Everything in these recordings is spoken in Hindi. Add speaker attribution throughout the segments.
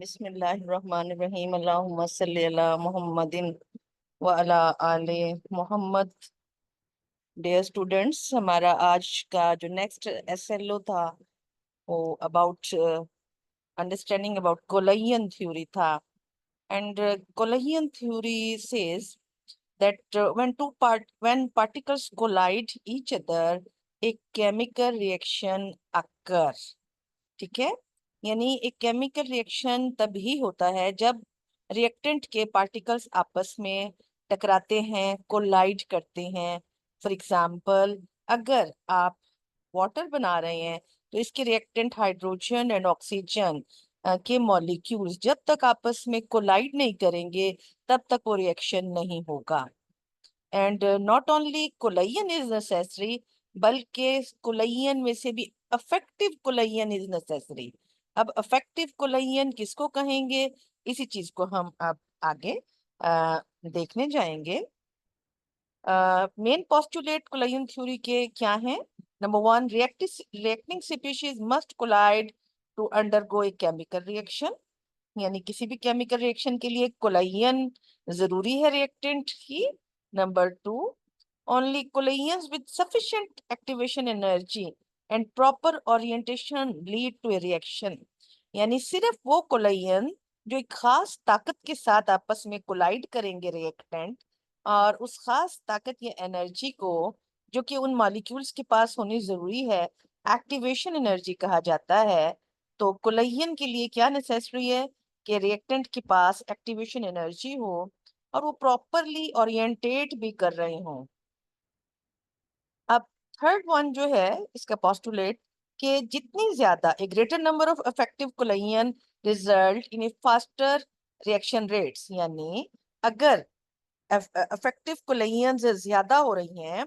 Speaker 1: बिस्मिल्लाहिर्रहमानिर्रहीम अल्लाहुम्मा सल्ली अला मुहम्मदिन व अला आले मोहम्मद। डियर स्टूडेंट्स, हमारा आज का जो नेक्स्ट एसएलओ था वो about understanding about collision theory था। And collision theory says that when particles collide each other, a chemical reaction occurs। ठीक है, यानी एक केमिकल रिएक्शन तभी होता है जब रिएक्टेंट के पार्टिकल्स आपस में टकराते हैं, कोलाइड करते हैं। फॉर एग्जांपल, अगर आप वाटर बना रहे हैं तो इसके रिएक्टेंट हाइड्रोजन एंड ऑक्सीजन के मॉलिक्यूल्स जब तक आपस में कोलाइड नहीं करेंगे तब तक वो रिएक्शन नहीं होगा। And not only collision is necessary, बल्कि कोलियन में से भी अफेक्टिव कोलियन इज नेसेसरी। अब अफेक्टिव कोलियन किसको कहेंगे, इसी चीज को हम अब आगे देखने जाएंगे। मेन पोस्टुलेट कोलियन थ्योरी के क्या हैं? Number one, reacting species must collide to undergo a chemical reaction, यानी किसी भी केमिकल रिएक्शन के लिए कोलियन जरूरी है रिएक्टेंट की। Number two, only collisions with sufficient activation energy and proper orientation lead to a reaction, यानी सिर्फ वो कोलियन जो एक खास ताकत के साथ आपस में कोलाइड करेंगे रिएक्टेंट, और उस खास ताकत या एनर्जी को जो कि उन मॉलिक्यूल्स के पास होनी जरूरी है, एक्टिवेशन एनर्जी कहा जाता है। तो कोलियन के लिए क्या नेसेसरी है कि रिएक्टेंट के पास एक्टिवेशन एनर्जी हो और वो प्रॉपरली ओरिएंटेट भी कर रहे हों। अब थर्ड वन जो है इसका पोस्टुलेट कि जितनी ज्यादा a greater number of effective collision result in a faster reaction rates, यानी अगर इफेक्टिव कोलियंस ज्यादा हो रही हैं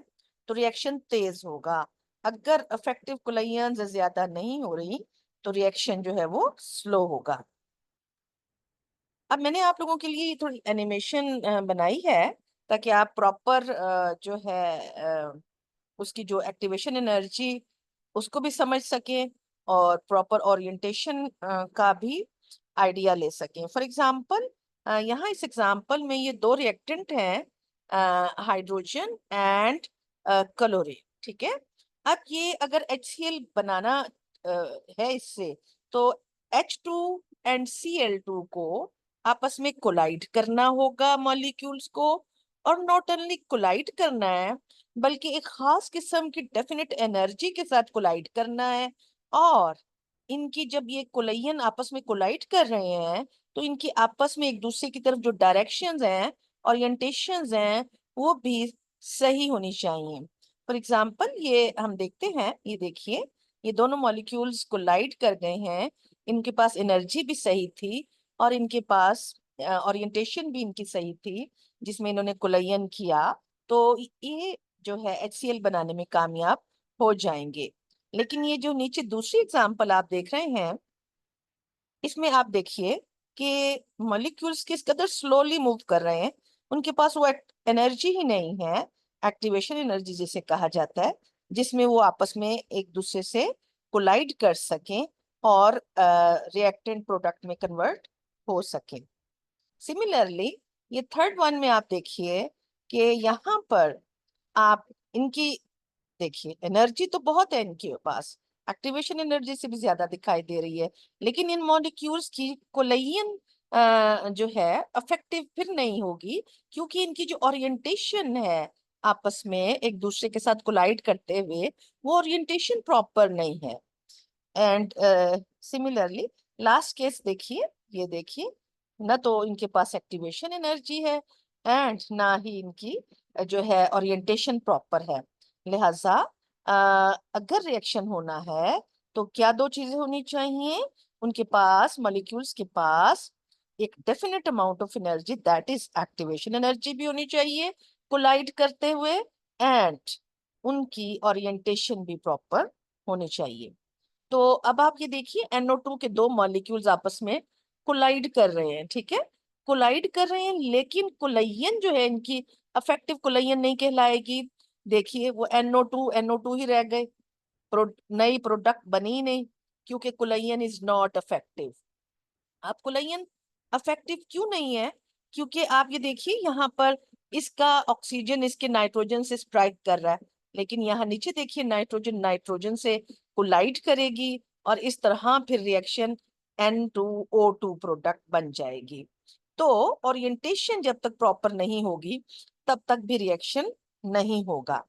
Speaker 1: तो रिएक्शन तेज होगा। अगर इफेक्टिव कोलियंस ज्यादा नहीं हो रही तो रिएक्शन जो है वो स्लो होगा। अब मैंने आप लोगों के लिए थोड़ी एनिमेशन बनाई है ताकि आप प्रॉपर जो है उसकी जो एक्टिवेशन एनर्जी उसको भी समझ सकें और प्रॉपर ओरिएंटेशन का भी आइडिया ले सकें। फॉर एग्जांपल, यहाँ इस एग्जांपल में ये दो रिएक्टेंट हैं, हाइड्रोजन एंड क्लोरीन। ठीक है, अब ये अगर HCl बनाना है इससे, तो H2 एंड Cl2 को आपस में कोलाइड करना होगा मॉलिक्यूल्स को, और नॉट ओनली कोलाइड करना है बल्कि एक खास किस्म की डेफिनेट एनर्जी के साथ कोलाइड करना है। और इनकी जब ये कोलियन आपस में कोलाइड कर रहे हैं तो इनकी आपस में एक दूसरे की तरफ जो डायरेक्शंस हैं, ओरिएंटेशंस हैं, वो भी सही होनी चाहिए। फॉर एग्जांपल, ये हम देखते हैं, ये देखिए, ये दोनों मॉलिक्यूल्स कोलाइड कर गए हैं, इनके पास एनर्जी भी सही थी और इनके पास ओरिएंटेशन भी इनकी सही थी जिसमें इन्होंने कोलियन किया, तो ये जो है HCl बनाने में कामयाब हो जाएंगे। लेकिन ये जो नीचे दूसरी एग्जांपल आप देख रहे हैं, इसमें आप देखिए कि मॉलिक्यूल्स किस कदर स्लोली मूव कर रहे हैं, उनके पास वो एनर्जी ही नहीं है, एक्टिवेशन एनर्जी जिसे कहा जाता है, जिसमें वो आपस में एक दूसरे से कोलाइड कर सकें और रिएक्टेंट प्रोडक्ट में कन्वर्ट हो सकें। सिमिलरली, ये थर्ड वन में आप देखिए कि यहाँ पर आप इनकी देखिए एनर्जी तो बहुत है इनके पास, एक्टिवेशन एनर्जी से भी ज्यादा दिखाई दे रही है, लेकिन इन मॉलिक्यूल्स की कोलियन जो है अफेक्टिव फिर नहीं होगी, क्योंकि इनकी जो ओरिएंटेशन है आपस में एक दूसरे के साथ कोलाइड करते हुए, वो ओरिएंटेशन प्रॉपर नहीं है। एंड सिमिलरली लास्ट केस देखिए, ये देखिए, ना तो इनके पास एक्टिवेशन एनर्जी है एंड ना ही इनकी जो है ओरिएंटेशन प्रॉपर है। लिहाजा अगर रिएक्शन होना है तो क्या दो चीजें होनी चाहिए, उनके पास मॉलिक्यूल्स के पास एक definite amount of energy, that is activation energy भी होनी चाहिए कोलाइड करते हुए, एंड उनकी ओरिएंटेशन भी प्रॉपर होनी चाहिए। तो अब आप ये देखिए, NO2 के दो मॉलिक्यूल्स आपस में कोलाइड कर रहे हैं। ठीक है, कोलाइड कर रहे हैं, लेकिन कोलियन जो है इनकी अफेक्टिव कोलियन नहीं कहलाएगी। देखिए, वो NO2 ही रह गए, नई प्रोडक्ट बनी ही नहीं, क्योंकि कोलियन इज नॉट अफेक्टिव। अब कोलाइन इफेक्टिव क्यों नहीं है? क्योंकि आप ये देखिए यहाँ पर इसका ऑक्सीजन इसके नाइट्रोजन से स्ट्राइक कर रहा है, लेकिन यहाँ नीचे देखिए नाइट्रोजन नाइट्रोजन से कोलाइड करेगी और इस तरह फिर रिएक्शन N2O2 प्रोडक्ट बन जाएगी। तो ओरिएंटेशन जब तक प्रॉपर नहीं होगी तब तक भी रिएक्शन नहीं होगा।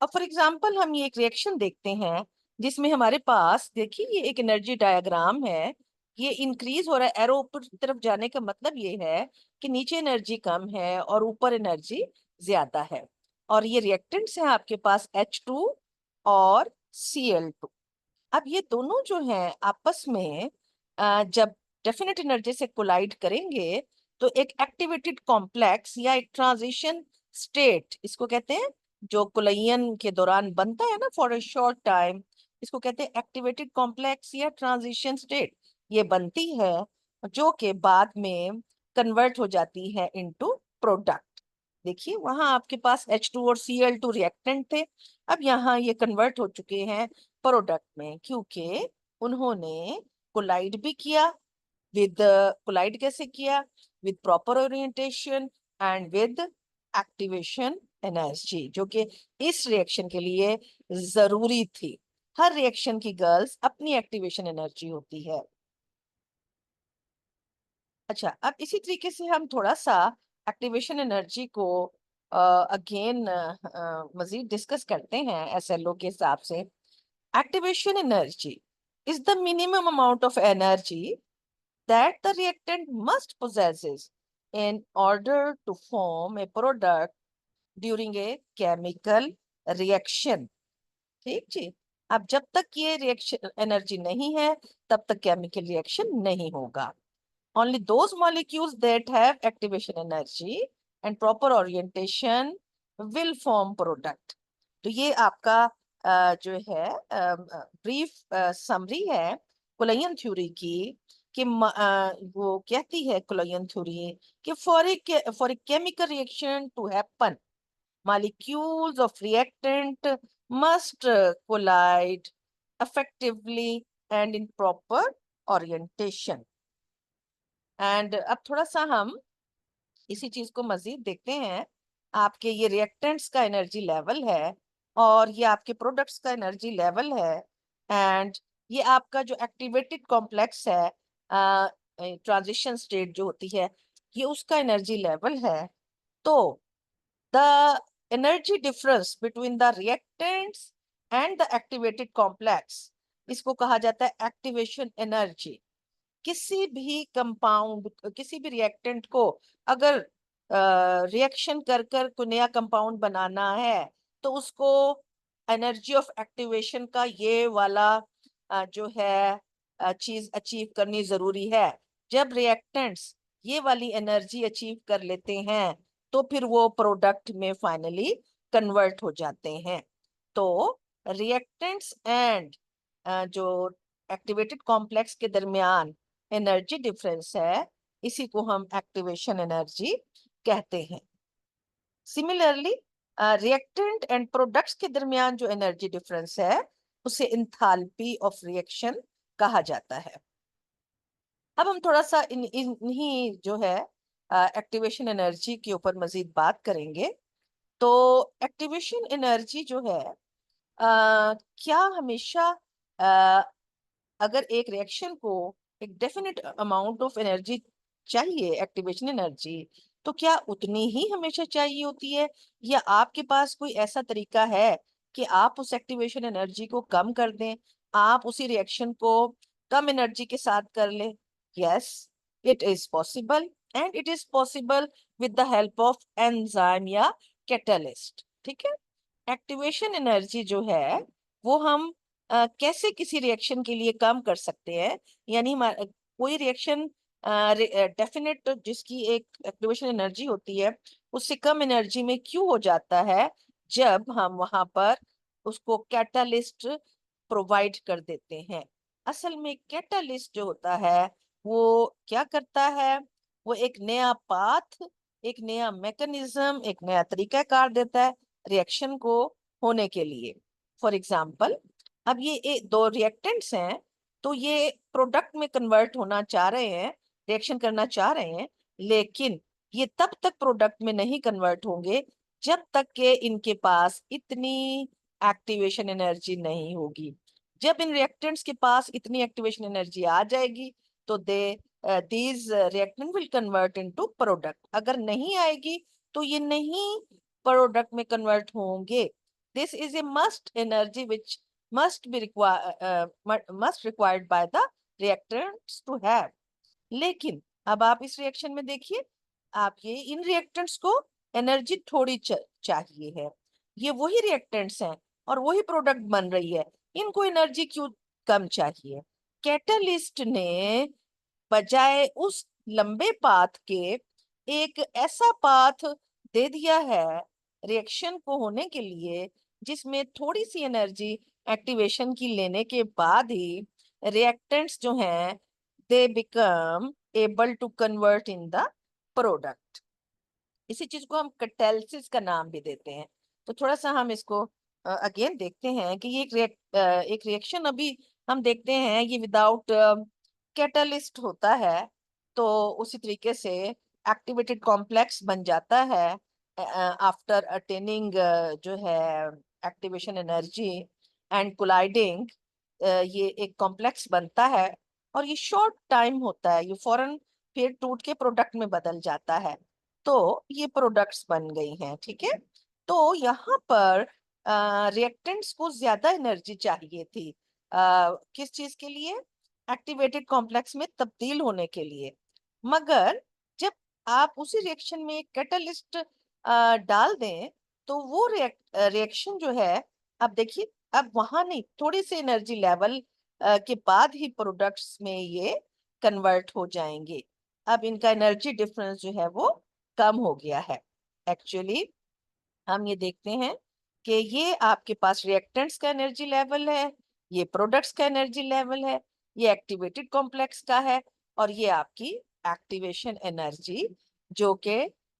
Speaker 1: अब फॉर एग्जाम्पल हम ये एक रिएक्शन देखते हैं जिसमें हमारे पास देखिए ये एक एनर्जी डायग्राम है। ये इंक्रीज हो रहा है, एरो ऊपर की तरफ जाने का मतलब ये है कि नीचे एनर्जी कम है और ऊपर एनर्जी ज्यादा है। और ये रिएक्टेंट्स हैं आपके पास H2 और Cl2। अब ये दोनों जो हैं आपस में जब डेफिनेट एनर्जी से कोलाइड करेंगे तो एक एक्टिवेटेड कॉम्प्लेक्स या एक ट्रांजिशन स्टेट इसको कहते हैं, जो कोलाइन के दौरान बनता है ना फॉर अ शॉर्ट टाइम, इसको कहते हैं एक्टिवेटेड कॉम्प्लेक्स या ट्रांजिशन स्टेट। ये बनती है जो कि बाद में कन्वर्ट हो जाती है इनटू प्रोडक्ट। देखिए वहां आपके पास H2 और Cl2 रिएक्टेंट थे, अब यहाँ ये कन्वर्ट हो चुके हैं प्रोडक्ट में, क्योंकि उन्होंने कोलाइड भी किया विद, कोलाइड कैसे किया? With proper orientation and with activation energy, जो कि इस रिएक्शन के लिए जरूरी थी। हर रिएक्शन की गर्ल्स अपनी एक्टिवेशन एनर्जी होती है। अच्छा, अब इसी तरीके से हम थोड़ा सा एक्टिवेशन एनर्जी को अगेन मजीद डिस्कस करते हैं SLO के हिसाब से। Activation energy is the minimum amount of energy that the reactant must possesses in order to form a product during a chemical reaction। ठीक जी। अब जब तक ये रिएक्शन एनर्जी नहीं है तब तक केमिकल रिएक्शन नहीं होगा। Only those molecules that have activation energy and proper orientation will form product। तो ये आपका जो है ब्रीफ समरी है कोलियन थ्योरी की, कि वो कहती है कोलियन थ्योरी कि for a chemical reaction to happen molecules of reactant must collide effectively and in proper orientation। And अब थोड़ा सा हम इसी चीज को मजीद देखते हैं। आपके ये रिएक्टेंट्स का एनर्जी लेवल है और ये आपके प्रोडक्ट्स का एनर्जी लेवल है, एंड ये आपका जो एक्टिवेटेड कॉम्प्लेक्स है ट्रांजिशन स्टेट जो होती है ये उसका एनर्जी लेवल है। तो the energy difference between the reactants and the activated complex, इसको कहा जाता है एक्टिवेशन एनर्जी। किसी भी कंपाउंड, किसी भी रिएक्टेंट को अगर रिएक्शन कर कर कोई नया कंपाउंड बनाना है तो उसको एनर्जी ऑफ एक्टिवेशन का ये वाला जो है चीज अचीव करनी जरूरी है। जब रिएक्टेंट्स ये वाली एनर्जी अचीव कर लेते हैं तो फिर वो प्रोडक्ट में फाइनली कन्वर्ट हो जाते हैं। तो रिएक्टेंट्स एंड जो एक्टिवेटेड कॉम्प्लेक्स के दरमियान एनर्जी डिफरेंस है, इसी को हम एक्टिवेशन एनर्जी कहते हैं। सिमिलरली रिएक्टेंट एंड प्रोडक्ट्स के दरमियान जो एनर्जी डिफरेंस है उसे इंथैल्पी ऑफ रिएक्शन कहा जाता है। अब हम थोड़ा सा इन्हीं जो है एक्टिवेशन एनर्जी के ऊपर मजीद बात करेंगे। तो एक्टिवेशन एनर्जी जो है क्या हमेशा अगर एक रिएक्शन को एक डेफिनेट अमाउंट ऑफ एनर्जी चाहिए एक्टिवेशन एनर्जी, तो क्या उतनी ही हमेशा चाहिए होती है, या आपके पास कोई ऐसा तरीका है कि आप उस एक्टिवेशन एनर्जी को कम कर दें, आप उसी रिएक्शन को कम एनर्जी के साथ कर लें? Yes, it is possible, and it is possible with the help of enzyme या कैटलिस्ट। ठीक है, एक्टिवेशन एनर्जी जो है वो हम कैसे किसी रिएक्शन के लिए कम कर सकते हैं, यानी कोई रिएक्शन डेफिनेट जिसकी एक एक्टिवेशन एनर्जी होती है उससे कम एनर्जी में क्यों हो जाता है जब हम वहां पर उसको कैटालिस्ट प्रोवाइड कर देते हैं। असल में कैटालिस्ट जो होता है वो क्या करता है, वो एक नया पाथ, एक नया मैकेनिज्म, एक नया तरीकाकार देता है रिएक्शन को होने के लिए। फॉर एग्जाम्पल, अब ये दो रिएक्टेंट्स हैं तो ये प्रोडक्ट में कन्वर्ट होना चाह रहे हैं, रिएक्शन करना चाह रहे हैं, लेकिन ये तब तक प्रोडक्ट में नहीं कन्वर्ट होंगे जब तक के इनके पास इतनी एक्टिवेशन एनर्जी नहीं होगी। जब इन रिएक्टेंट्स के पास इतनी एक्टिवेशन एनर्जी आ जाएगी तो these reactant will convert into product. अगर नहीं आएगी तो ये नहीं प्रोडक्ट में कन्वर्ट होंगे। This is a must energy which must be must required by the reactants to have। लेकिन अब आप इस रिएक्शन में देखिए, आप ये इन रिएक्टेंट्स को एनर्जी थोड़ी चाहिए है। ये वही रिएक्टेंट्स हैं और वही प्रोडक्ट बन रही है, इनको एनर्जी क्यों कम चाहिए? कैटलिस्ट ने बजाय उस लंबे पाथ के एक ऐसा पाथ दे दिया है रिएक्शन को होने के लिए जिसमें थोड़ी सी एनर्जी एक्टिवेशन की लेने के बाद ही रिएक्टेंट्स जो हैं they become able to convert in the product. इसी चीज को हम कैटालिसिस का नाम भी देते हैं। तो थोड़ा सा हम इसको अगेन देखते हैं कि ये एक रिएक्शन अभी हम देखते हैं ये विदाउट कैटलिस्ट होता है तो उसी तरीके से एक्टिवेटेड कॉम्प्लेक्स बन जाता है आफ्टर अटेनिंग जो है एक्टिवेशन एनर्जी एंड कोलाइडिंग। ये एक कॉम्प्लेक्स बनता है और ये शॉर्ट टाइम होता है, ये फौरन फिर टूट के प्रोडक्ट में बदल जाता है। तो ये प्रोडक्ट्स बन गई हैं, ठीक है। तो यहाँ पर रिएक्टेंट्स को ज्यादा एनर्जी चाहिए थी किस चीज के लिए? एक्टिवेटेड कॉम्प्लेक्स में तब्दील होने के लिए। मगर जब आप उसी रिएक्शन में एक कैटलिस्ट डाल दें तो वो रिएक्शन जो है, अब देखिए, अब वहां नहीं, थोड़ी सी एनर्जी लेवल के बाद ही प्रोडक्ट्स में ये कन्वर्ट हो जाएंगे। अब इनका एनर्जी डिफरेंस जो है वो कम हो गया है। एक्चुअली हम ये देखते हैं कि ये आपके पास रिएक्टेंट्स का एनर्जी लेवल है, ये प्रोडक्ट्स का एनर्जी लेवल है, ये एक्टिवेटेड कॉम्प्लेक्स का है, और ये आपकी एक्टिवेशन एनर्जी जो कि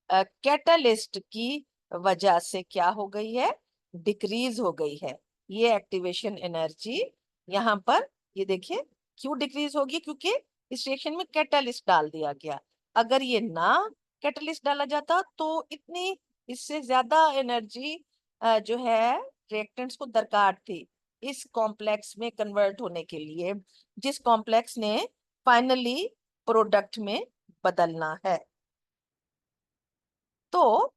Speaker 1: कैटलिस्ट की वजह से क्या हो गई है? डिक्रीज हो गई है। ये एक्टिवेशन एनर्जी यहाँ पर ये देखिए क्यों डिक्रीज होगी? क्योंकि इस रिएक्शन में कैटलिस्ट डाल दिया गया। अगर ये ना कैटलिस्ट डाला जाता तो इतनी इससे ज्यादा एनर्जी जो है रिएक्टेंट्स को दरकार थी इस कॉम्प्लेक्स में कन्वर्ट होने के लिए, जिस कॉम्प्लेक्स ने फाइनली प्रोडक्ट में बदलना है। तो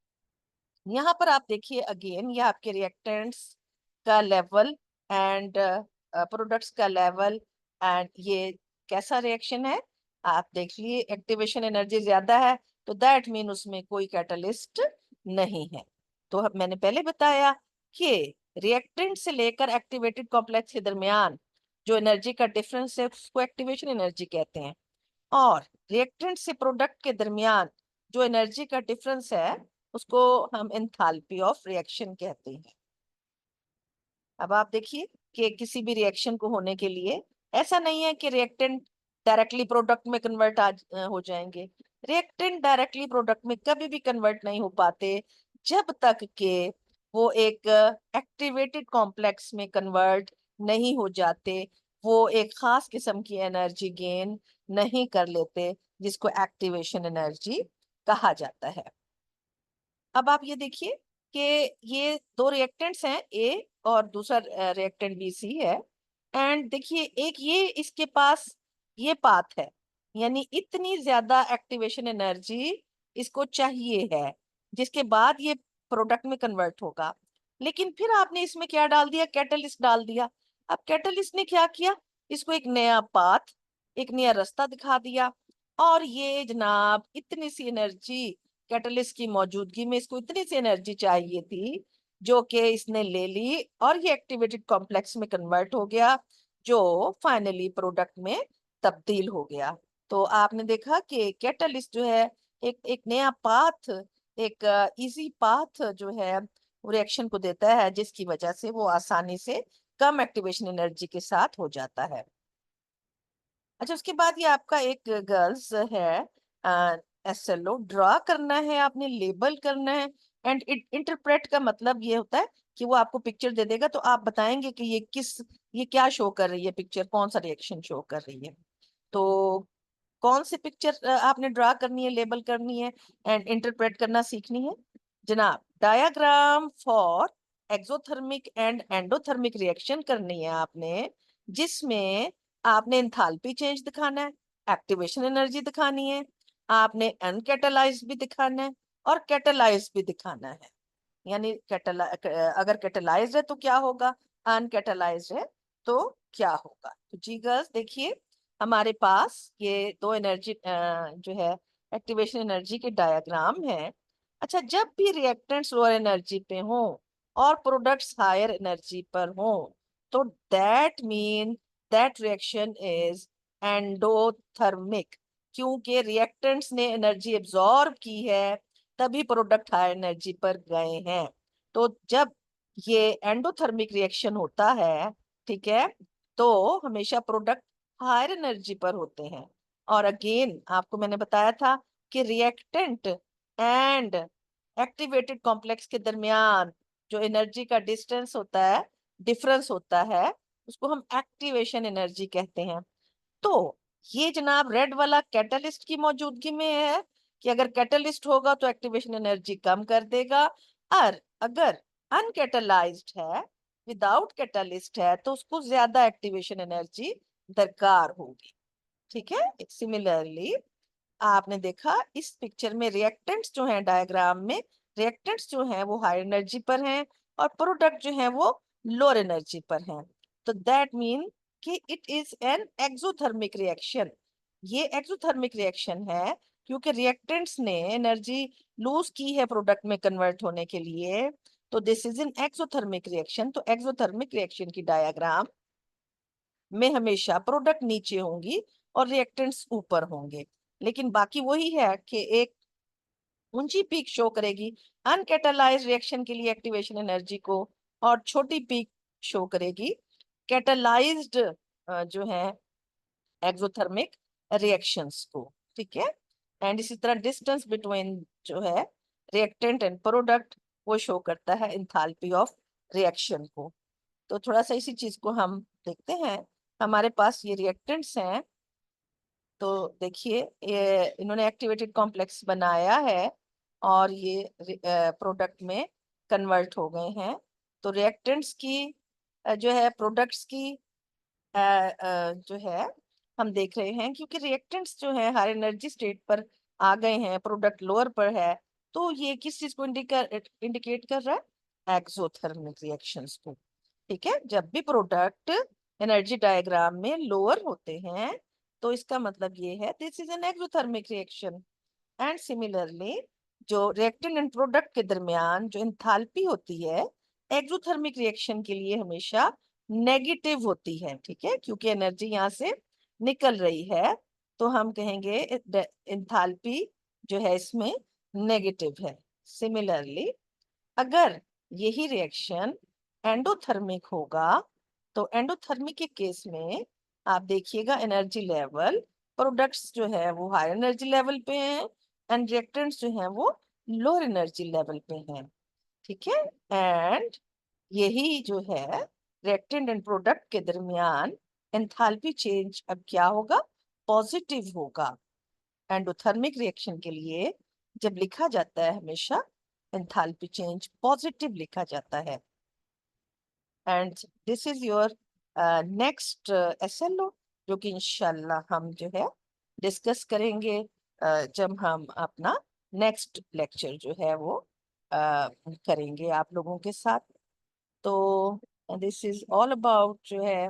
Speaker 1: यहाँ पर आप देखिए अगेन ये आपके रिएक्टेंट्स का लेवल एंड प्रोडक्ट्स का लेवल एंड ये कैसा रिएक्शन है आप देख लिए। एक्टिवेशन एनर्जी ज्यादा है तो दैट मीन उसमें कोई कैटलिस्ट नहीं है। तो मैंने पहले बताया कि रिएक्टेंट से लेकर एक्टिवेटेड कॉम्प्लेक्स के दरमियान जो एनर्जी का डिफरेंस है उसको एक्टिवेशन एनर्जी कहते हैं, और रिएक्टेंट से प्रोडक्ट के दरमियान जो एनर्जी का डिफरेंस है उसको हम एंथैल्पी ऑफ रिएक्शन कहते हैं। अब आप देखिए कि किसी भी रिएक्शन को होने के लिए ऐसा नहीं है कि रिएक्टेंट डायरेक्टली प्रोडक्ट में कन्वर्ट हो जाएंगे। रिएक्टेंट डायरेक्टली प्रोडक्ट में कभी भी कन्वर्ट नहीं हो पाते जब तक के वो एक एक्टिवेटेड कॉम्प्लेक्स में कन्वर्ट नहीं हो जाते, वो एक खास किस्म की एनर्जी गेन नहीं कर लेते जिसको एक्टिवेशन एनर्जी कहा जाता है। अब आप ये देखिए कि ये दो रिएक्टेंट्स हैं, ए और दूसरा रिएक्टेंट बी सी है। एंड देखिए एक ये इसके पास ये पाथ है, यानी इतनी ज्यादा एक्टिवेशन एनर्जी इसको चाहिए है जिसके बाद ये प्रोडक्ट में कन्वर्ट होगा। लेकिन फिर आपने इसमें क्या डाल दिया? कैटलिस्ट डाल दिया। अब कैटलिस्ट ने क्या किया? इसको एक नया पाथ, एक नया रास्ता दिखा दिया, और ये जनाब इतनी सी एनर्जी कैटलिस्ट की मौजूदगी में इसको इतनी सी एनर्जी चाहिए थी जो कि इसने ले ली और ये एक्टिवेटेड कॉम्प्लेक्स में कन्वर्ट हो गया जो फाइनली प्रोडक्ट में तब्दील हो गया। तो आपने देखा कि कैटलिस्ट जो है एक एक नया पाथ, एक इजी पाथ जो है वो रिएक्शन को देता है जिसकी वजह से वो आसानी से कम एक्टिवेशन एनर्जी के साथ हो जाता है। अच्छा, उसके बाद ये आपका एक गर्ल्स है, एसएलओ ड्रा करना है, आपने लेबल करना है एंड इंटरप्रेट का मतलब ये होता है कि वो आपको पिक्चर दे देगा तो आप बताएंगे कि ये क्या शो कर रही है पिक्चर, कौन सा रिएक्शन शो कर रही है। तो कौन सी पिक्चर आपने ड्रा करनी है, लेबल करनी है एंड इंटरप्रेट करना सीखनी है जनाब। Diagram for exothermic and endothermic reaction करनी है आपने, जिसमें आपने एंथैल्पी चेंज दिखाना है, एक्टिवेशन एनर्जी दिखानी है, आपने अनकैटालाइज्ड भी दिखाना है और कैटालाइज्ड भी दिखाना है। यानी अगर कैटालाइज्ड है तो क्या होगा, अनकैटालाइज्ड है तो क्या होगा। तो जी गर्ल्स देखिए, हमारे पास ये दो एनर्जी जो है एक्टिवेशन एनर्जी के डायग्राम है। अच्छा, जब भी रिएक्टेंट्स लोअर एनर्जी पे हो और प्रोडक्ट्स हायर एनर्जी पर हो तो that mean that reaction is endothermic, क्योंकि रिएक्टेंट्स ने एनर्जी एब्जॉर्ब की है तभी प्रोडक्ट हाई एनर्जी पर गए हैं। तो जब ये एंडोथर्मिक रिएक्शन होता है, ठीक है, तो हमेशा प्रोडक्ट हायर एनर्जी पर होते हैं। और अगेन आपको मैंने बताया था कि रिएक्टेंट एंड एक्टिवेटेड कॉम्प्लेक्स के दरमियान जो एनर्जी का डिस्टेंस होता है, डिफरेंस होता है, उसको हम एक्टिवेशन एनर्जी कहते हैं। तो ये जनाब रेड वाला कैटलिस्ट की मौजूदगी में है कि अगर कैटलिस्ट होगा तो एक्टिवेशन एनर्जी कम कर देगा, और अगर अनकैटलाइज्ड है, विदाउट कैटलिस्ट है, तो उसको ज्यादा एक्टिवेशन एनर्जी दरकार होगी। ठीक है, सिमिलरली आपने देखा इस पिक्चर में रिएक्टेंट्स जो हैं डायग्राम में, रिएक्टेंट्स जो हैं वो हाई एनर्जी पर हैं और प्रोडक्ट जो हैं वो लोअर एनर्जी पर हैं। तो दैट मीन कि it is an exothermic reaction. ये एक्सोथर्मिक रिएक्शन है क्योंकि रिएक्टेंट्स ने एनर्जी लूज की है प्रोडक्ट में कन्वर्ट होने के लिए। तो this is an exothermic reaction. तो एक्सोथर्मिक रिएक्शन की डायग्राम में हमेशा प्रोडक्ट नीचे होंगी और रिएक्टेंट्स ऊपर होंगे, लेकिन बाकी वही है कि एक ऊंची पीक शो करेगी अनकैटालाइज्ड रिएक्शन के लिए एक्टिवेशन एनर्जी को, और छोटी पीक शो करेगी कैटालाइज्ड जो है एक्सोथर्मिक रिएक्शंस को। ठीक है, एंड इसी तरह डिस्टेंस बिटवीन जो है रिएक्टेंट एंड प्रोडक्ट वो शो करता है एंथैल्पी ऑफ रिएक्शन को। तो थोड़ा सा इसी चीज को हम देखते हैं। हमारे पास ये रिएक्टेंट्स हैं, तो देखिए ये इन्होंने एक्टिवेटेड कॉम्प्लेक्स बनाया है और ये प्रोडक्ट में कन्वर्ट हो गए हैं। तो रिएक्टेंट्स की जो है प्रोडक्ट्स की जो है हम देख रहे हैं, क्योंकि रिएक्टेंट्स जो है हाई एनर्जी स्टेट पर आ गए हैं, प्रोडक्ट लोअर पर है, तो ये किस चीज को इंडिकेट कर रहा है, एक्सोथर्मिक रिएक्शंस को। ठीक है, जब भी प्रोडक्ट एनर्जी डायग्राम में लोअर होते हैं तो इसका मतलब ये है this is an exothermic reaction. And similarly जो रिएक्टेंट एंड प्रोडक्ट के दरमियान जो एंथैल्पी होती है एक्सोथर्मिक रिएक्शन के लिए हमेशा नेगेटिव होती है। ठीक है, क्योंकि एनर्जी यहाँ से निकल रही है, तो हम कहेंगे एंथैल्पी जो है इसमें नेगेटिव है। सिमिलरली अगर यही रिएक्शन एंडोथर्मिक होगा तो एंडोथर्मिक के केस में आप देखिएगा एनर्जी लेवल प्रोडक्ट्स जो है वो हाई एनर्जी लेवल पे हैं एंड रिएक्टेंट्स जो हैं वो लोअर एनर्जी लेवल पे हैं। ठीक है, एंड यही जो है रिएक्टेंट एंड प्रोडक्ट के दरमियान एंथैल्पी चेंज अब क्या होगा, पॉजिटिव होगा। एंडोथर्मिक रिएक्शन के लिए जब लिखा जाता है हमेशा एंथैल्पी चेंज पॉजिटिव लिखा जाता है। And this is your next SLO, जो कि इंशाल्लाह हम जो है डिस्कस करेंगे जब हम अपना नेक्स्ट लेक्चर जो है वो करेंगे आप लोगों के साथ। तो दिस इज ऑल अबाउट जो है